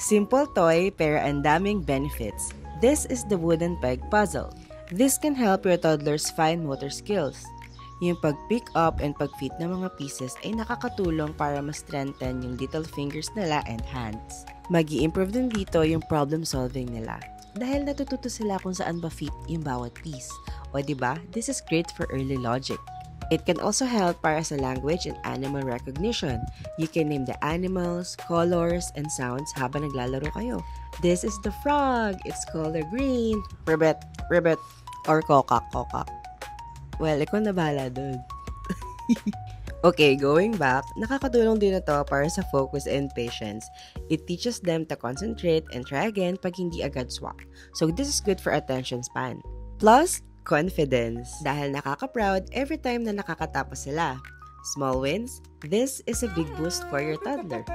Simple toy pero ang daming benefits. This is the wooden peg puzzle. This can help your toddlers find motor skills. Yung pag-pick up and pag-fit ng mga pieces ay nakakatulong para ma-strengthen yung little fingers nila and hands. Mag-i-improve din dito yung problem solving nila. Dahil natututo sila kung saan ba fit yung bawat piece. O diba, this is great for early logic. It can also help para sa language and animal recognition. You can name the animals, colors, and sounds habang naglalaro kayo. This is the frog. It's color green. Ribbit, ribbit, or kokak, kokak. Well, ikaw na bahala dun. Okay, going back, nakakatulong din na to para sa focus and patience. It teaches them to concentrate and try again pag hindi agad swak. So this is good for attention span. Plus, confidence. Dahil nakaka-proud every time na nakakatapos sila. Small wins, this is a big boost for your toddler.